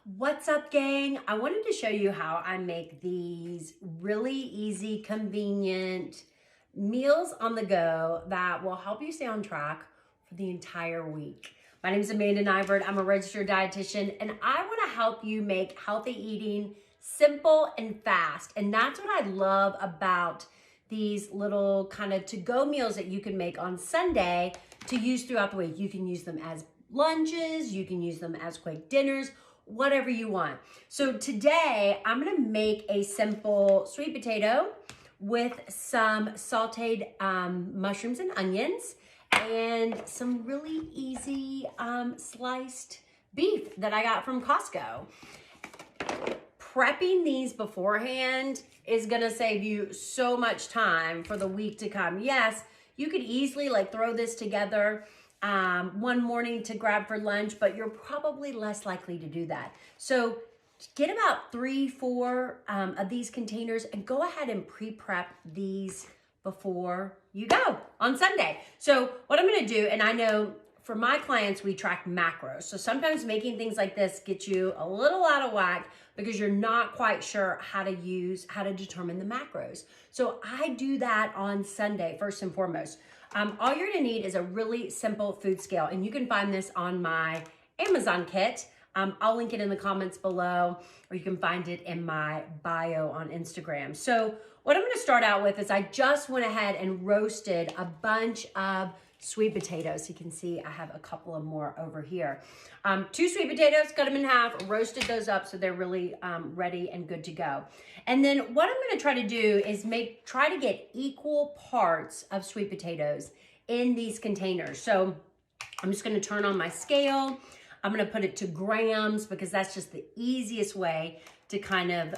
What's up, gang? I wanted to show you how I make these really easy, convenient meals on the go that will help you stay on track for the entire week. My name is Amanda Nyberg. I'm a registered dietitian, and I want to help you make healthy eating simple and fast. And that's what I love about these little kind of to-go meals that you can make on Sunday to use throughout the week. You can use them as lunches, you can use them as quick dinners, whatever you want. So today I'm gonna make a simple sweet potato with some sauteed mushrooms and onions and some really easy sliced beef that I got from Costco. Prepping these beforehand is gonna save you so much time for the week to come. Yes, you could easily throw this together one morning to grab for lunch, but you're probably less likely to do that. So get about 3-4 of these containers and go ahead and pre-prep these before you go on Sunday. So what I'm gonna do, and I know for my clients, we track macros. So sometimes making things like this gets you a little out of whack because you're not quite sure how to determine the macros. So I do that on Sunday, first and foremost. All you're gonna need is a really simple food scale, and you can find this on my Amazon kit. I'll link it in the comments below, or you can find it in my bio on Instagram. So what I'm gonna start out with is I just went ahead and roasted a bunch of sweet potatoes. You can see I have a couple of more over here. 2 sweet potatoes, cut them in half, roasted those up so they're really ready and good to go. And then what I'm gonna try to do is try to get equal parts of sweet potatoes in these containers. So I'm just gonna turn on my scale. I'm gonna put it to grams because that's just the easiest way to kind of,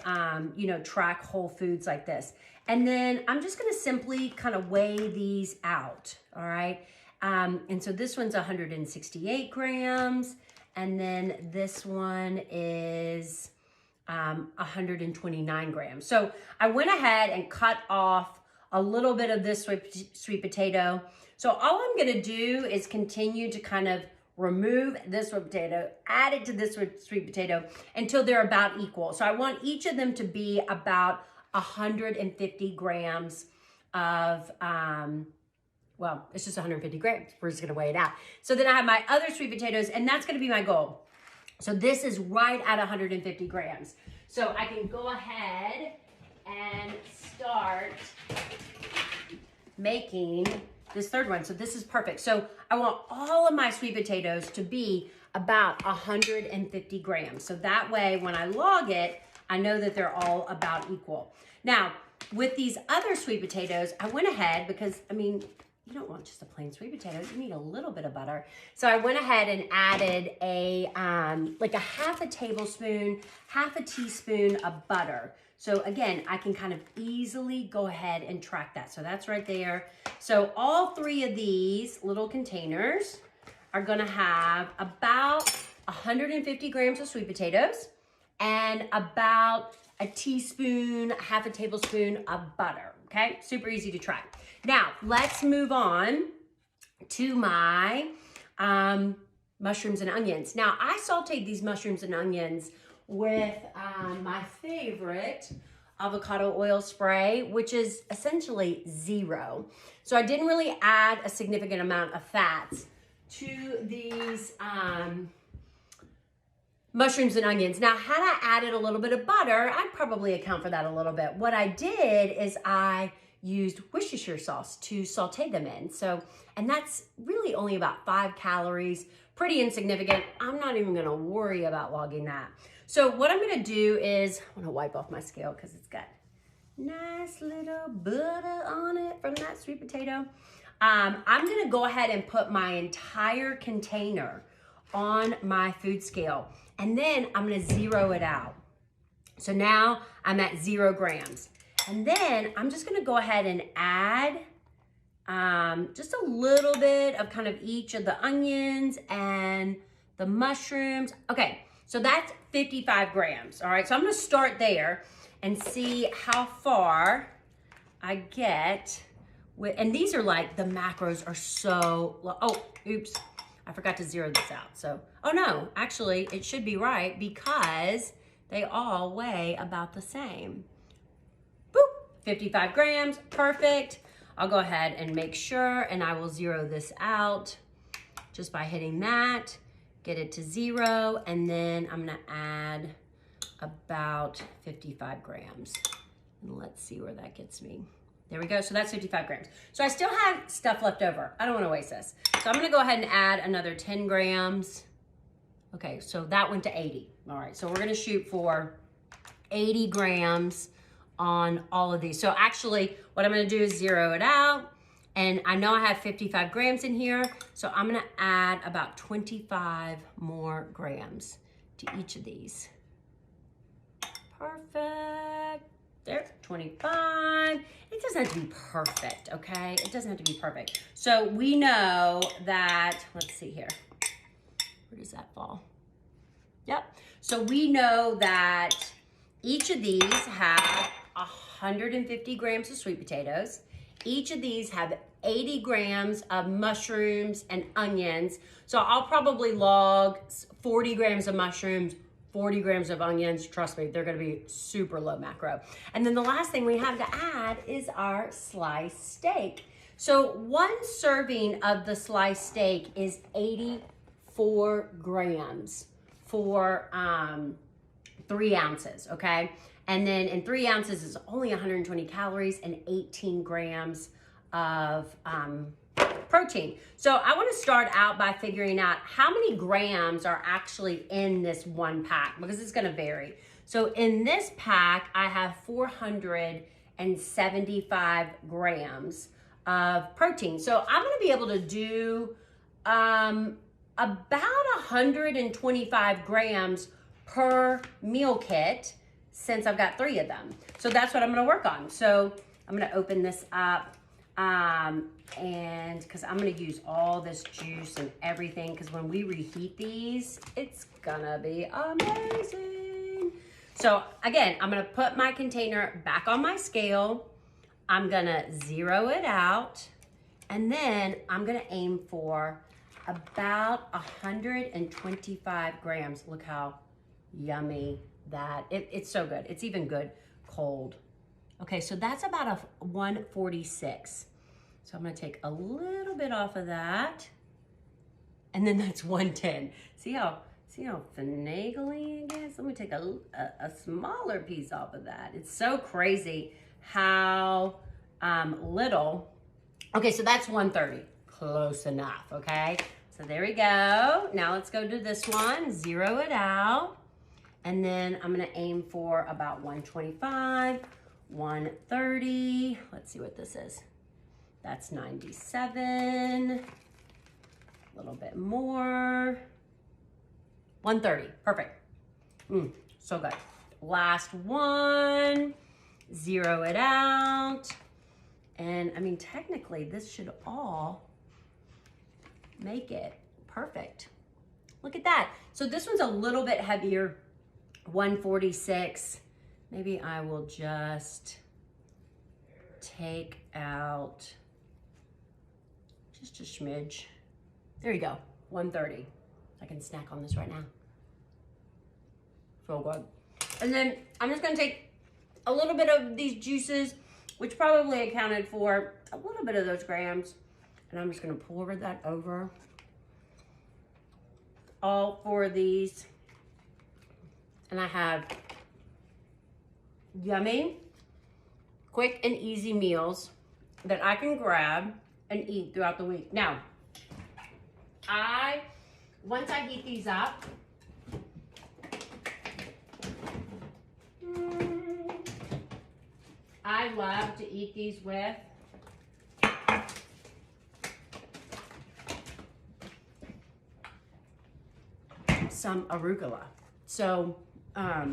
track whole foods like this. And then I'm just gonna simply kind of weigh these out, all right? And so this one's 168 grams, and then this one is 129 grams. So I went ahead and cut off a little bit of this sweet potato. So all I'm gonna do is continue to kind of remove this sweet potato, add it to this sweet potato until they're about equal. So I want each of them to be about 150 grams of, well, it's just 150 grams. We're just gonna weigh it out. So then I have my other sweet potatoes, and that's gonna be my goal. So this is right at 150 grams. So I can go ahead and start making this third one. So this is perfect. So I want all of my sweet potatoes to be about 150 grams. So that way, when I log it, I know that they're all about equal. Now, with these other sweet potatoes, I went ahead because, you don't want just a plain sweet potato. You need a little bit of butter. So I went ahead and added a half a tablespoon, half a teaspoon of butter. So again, I can kind of easily go ahead and track that. So that's right there. So all 3 of these little containers are gonna have about 150 grams of sweet potatoes and about a teaspoon, half a tablespoon of butter, okay? Super easy to track. Now, let's move on to my mushrooms and onions. Now, I sauteed these mushrooms and onions with my favorite avocado oil spray, which is essentially 0. So I didn't really add a significant amount of fats to these mushrooms and onions. Now, had I added a little bit of butter, I'd probably account for that a little bit. What I did is I used Worcestershire sauce to saute them in. And that's really only about 5 calories, pretty insignificant. I'm not even gonna worry about logging that. So what I'm gonna do is, I'm gonna wipe off my scale because it's got nice little butter on it from that sweet potato. I'm gonna go ahead and put my entire container on my food scale, and then I'm gonna zero it out. So now I'm at 0 grams. And then I'm just gonna go ahead and add just a little bit of kind of each of the onions and the mushrooms. Okay, so that's 55 grams, all right? So I'm gonna start there and see how far I get with, and these are the macros are so low. Oh, oops, I forgot to zero this out. So Oh no, actually it should be right because they all weigh about the same. Boop, 55 grams, perfect. I'll go ahead and make sure, and I will zero this out just by hitting that, get it to 0, and then I'm gonna add about 55 grams. And let's see where that gets me. There we go, so that's 55 grams. So I still have stuff left over. I don't wanna waste this. So I'm gonna go ahead and add another 10 grams. Okay, so that went to 80. All right, so we're gonna shoot for 80 grams on all of these. So actually, what I'm gonna do is zero it out, and I know I have 55 grams in here, so I'm gonna add about 25 more grams to each of these. Perfect. There, 25. It doesn't have to be perfect, okay? It doesn't have to be perfect. So we know that, let's see here. Where does that fall? Yep. So we know that each of these have 150 grams of sweet potatoes. Each of these have 80 grams of mushrooms and onions. So I'll probably log 40 grams of mushrooms, 40 grams of onions. Trust me, they're gonna be super low macro. And then the last thing we have to add is our sliced steak. So 1 serving of the sliced steak is 84 grams for 3 ounces, okay? And then in 3 ounces is only 120 calories and 18 grams of protein. So I want to start out by figuring out how many grams are actually in this one pack, because it's going to vary. So in this pack, I have 475 grams of protein. So I'm going to be able to do about 125 grams per meal kit, since I've got 3 of them. So that's what I'm gonna work on. So I'm gonna open this up, and because I'm gonna use all this juice and everything, because when we reheat these, it's gonna be amazing. So again, I'm gonna put my container back on my scale. I'm gonna zero it out, and then I'm gonna aim for about 125 grams. Look how yummy that, it's so good. It's even good cold. Okay, so that's about a 146. So I'm gonna take a little bit off of that, and then that's 110. See how finagling it is? Let me take a smaller piece off of that. It's so crazy how little. Okay, so that's 130. Close enough, okay? So there we go. Now let's go to this one, zero it out. And then I'm gonna aim for about 125, 130. Let's see what this is. That's 97. A little bit more. 130, perfect. So good. Last one, zero it out. And I mean, technically this should all make it perfect. Look at that. So this one's a little bit heavier, 146. Maybe I will just take out just a smidge. There you go, 130. I can snack on this right now. So good. And then I'm just gonna take a little bit of these juices, which probably accounted for a little bit of those grams, and I'm just gonna pour that over all 4 of these. And I have yummy, quick and easy meals that I can grab and eat throughout the week. Now, once I heat these up, I love to eat these with some arugula. So I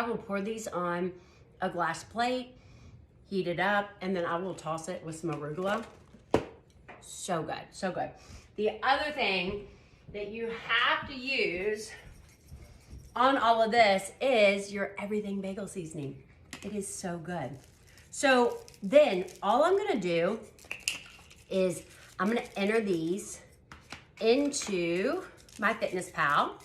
will pour these on a glass plate, heat it up, and then I will toss it with some arugula. So good, so good. The other thing that you have to use on all of this is your everything bagel seasoning. It is so good. So then all I'm gonna do is I'm gonna enter these into my Fitness Pal,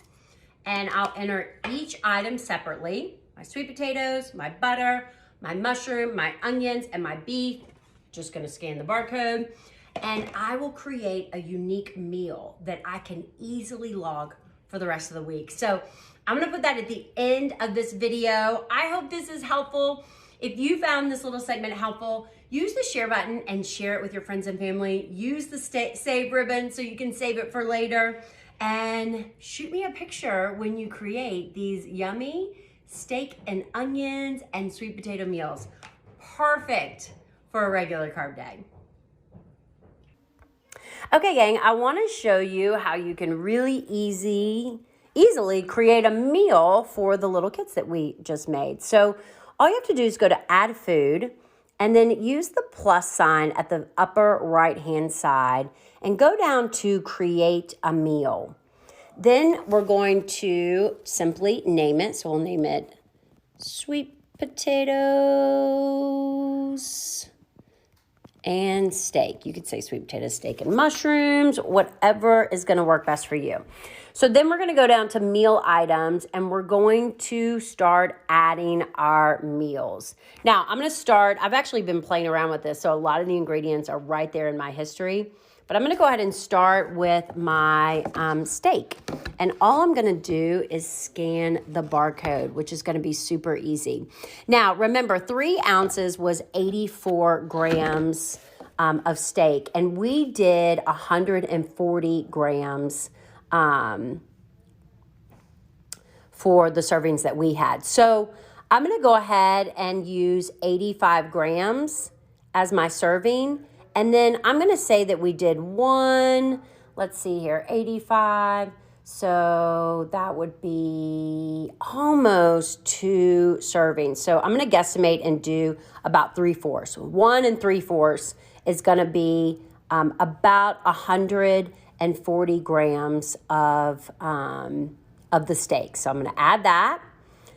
and I'll enter each item separately. My sweet potatoes, my butter, my mushroom, my onions, and my beef. Just gonna scan the barcode. And I will create a unique meal that I can easily log for the rest of the week. So I'm gonna put that at the end of this video. I hope this is helpful. If you found this little segment helpful, use the share button and share it with your friends and family. Use the save ribbon so you can save it for later. And shoot me a picture when you create these yummy steak and onions and sweet potato meals. Perfect for a regular carb day. Okay, gang, I want to show you how you can really easily create a meal for the little kits that we just made. So all you have to do is go to Add Food and then use the plus sign at the upper right-hand side and go down to Create a Meal. Then we're going to simply name it. So we'll name it Sweet Potatoes and Steak. You could say sweet potato steak and mushrooms, whatever is going to work best for you. So then we're going to go down to meal items and we're going to start adding our meals. Now I'm going to start, I've actually been playing around with this, so a lot of the ingredients are right there in my history, but I'm going to go ahead and start with my steak. And all I'm going to do is scan the barcode, which is going to be super easy. Now, remember, 3 ounces was 84 grams of steak, and we did 140 grams for the servings that we had. So I'm going to go ahead and use 85 grams as my serving. And then I'm going to say that we did let's see here, 85. So that would be almost 2 servings. So I'm going to guesstimate and do about 3/4. 1 3/4 is going to be about 140 grams of the steak. So I'm going to add that.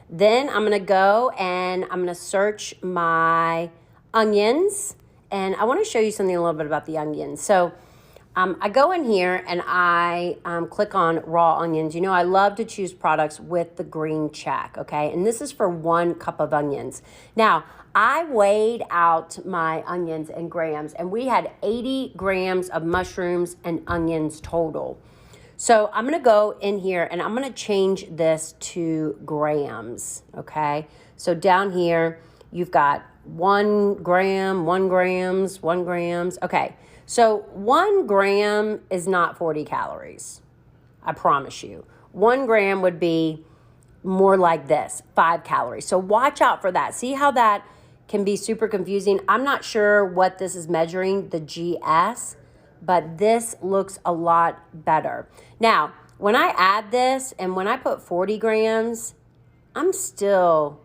Then I'm going to go and I'm going to search my onions. And I want to show you something a little bit about the onions. So I go in here and I click on raw onions. You know, I love to choose products with the green check, okay? And this is for 1 cup of onions. Now, I weighed out my onions in grams, and we had 80 grams of mushrooms and onions total. So I'm going to go in here and I'm going to change this to grams, okay? So down here, you've got 1 gram, 1 grams, 1 grams. Okay, so 1 gram is not 40 calories. I promise you. 1 gram would be more like this, 5 calories. So watch out for that. See how that can be super confusing? I'm not sure what this is measuring, the GS, but this looks a lot better. Now, when I add this and when I put 40 grams, I'm still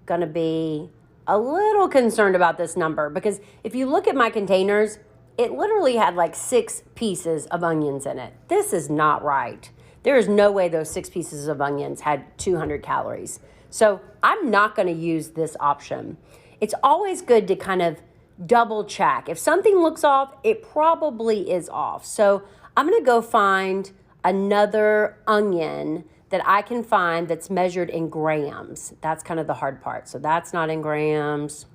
gonna be a little concerned about this number, because if you look at my containers, it literally had like 6 pieces of onions in it. This is not right. There is no way those 6 pieces of onions had 200 calories. So I'm not going to use this option. It's always good to kind of double check. If something looks off, it probably is off. So I'm going to go find another onion that I can find that's measured in grams. That's kind of the hard part. So that's not in grams.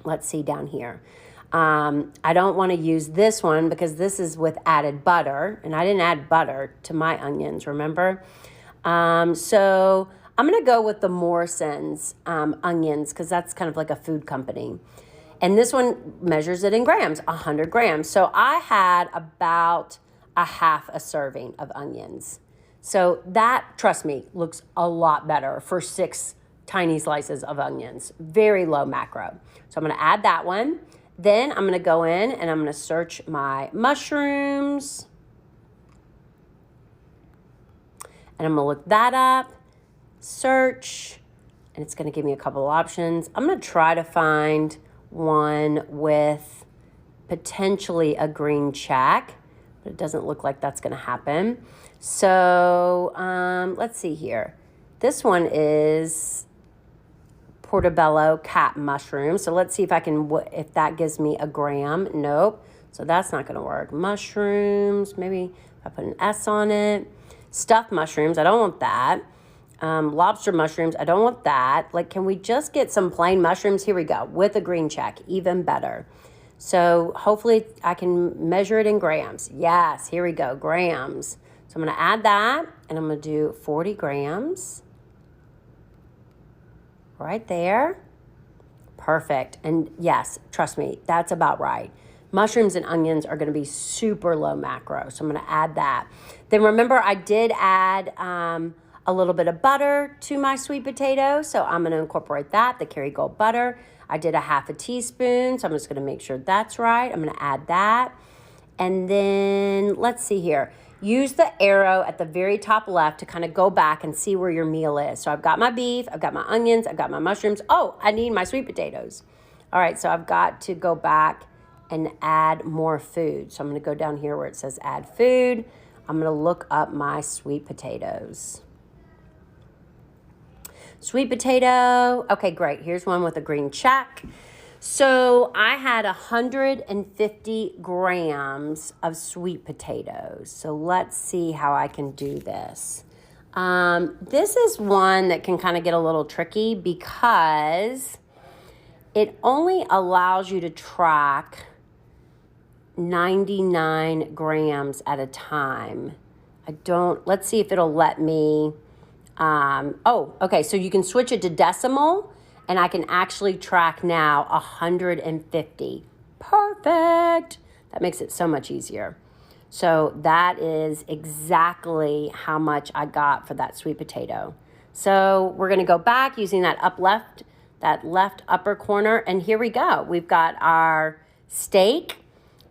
Let's see down here. I don't want to use this one because this is with added butter, and I didn't add butter to my onions, remember? So I'm going to go with the Morrison's onions because that's kind of like a food company. And this one measures it in grams, 100 grams. So I had about a half a serving of onions. So that, trust me, looks a lot better for 6 tiny slices of onions. Very low macro. So I'm going to add that one. Then I'm going to go in and I'm going to search my mushrooms. And I'm going to look that up, search, and it's going to give me a couple of options. I'm going to try to find one with potentially a green check, but it doesn't look like that's going to happen. So let's see here. This one is portobello cat mushroom. So let's see if I can, if that gives me a gram. Nope. So that's not going to work. Mushrooms, maybe I put an S on it. Stuffed mushrooms, I don't want that. Lobster mushrooms, I don't want that. Like, can we just get some plain mushrooms? Here we go, with a green check, even better. So hopefully I can measure it in grams. Yes, here we go, grams. So I'm gonna add that, and I'm gonna do 40 grams. Right there. Perfect. And yes, trust me, that's about right. Mushrooms and onions are gonna be super low macro, so I'm gonna add that. Then remember, I did add a little bit of butter to my sweet potato, so I'm gonna incorporate that, the Kerrygold butter. I did a half a teaspoon, so I'm just gonna make sure that's right. I'm gonna add that. And then let's see here. Use the arrow at the very top left to kind of go back and see where your meal is. So I've got my beef, I've got my onions, I've got my mushrooms. Oh, I need my sweet potatoes. All right, so I've got to go back and add more food. So I'm gonna go down here where it says add food. I'm gonna look up my sweet potatoes. Sweet potato, okay, great. Here's one with a green check. So I had 150 grams of sweet potatoes. So let's see how I can do this. This is one that can kind of get a little tricky because it only allows you to track 99 grams at a time. Let's see if it'll let me, okay, so you can switch it to decimal, and I can actually track now 150. Perfect. That makes it so much easier. So that is exactly how much I got for that sweet potato. So we're gonna go back using that left upper corner, and here we go. We've got our steak.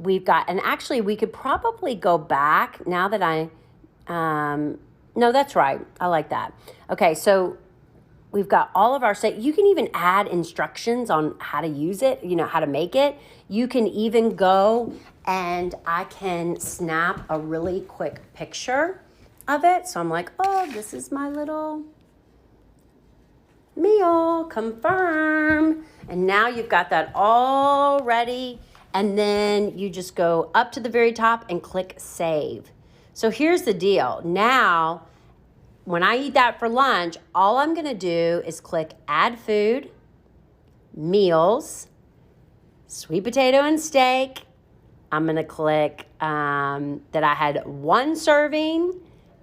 And actually we could probably go back now that no, that's right. I like that. Okay, so we've got all of our steak. You can even add instructions on how to use it, how to make it. You can even go and I can snap a really quick picture of it. So I'm like, oh, this is my little meal, confirm. And now you've got that all ready. And then you just go up to the very top and click save. So here's the deal. Now, when I eat that for lunch, all I'm gonna do is click add food, meals, sweet potato and steak. I'm gonna click that I had one serving,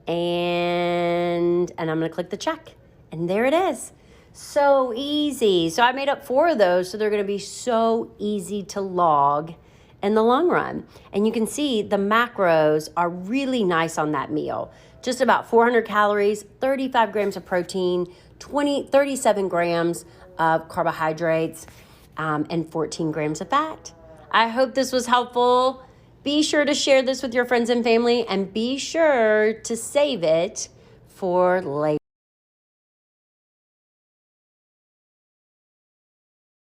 and I'm gonna click the check. And there it is. So easy. So I made up 4 of those, so they're gonna be so easy to log in the long run. And you can see the macros are really nice on that meal. Just about 400 calories, 35 grams of protein, 37 grams of carbohydrates, and 14 grams of fat. I hope this was helpful. Be sure to share this with your friends and family, and be sure to save it for later.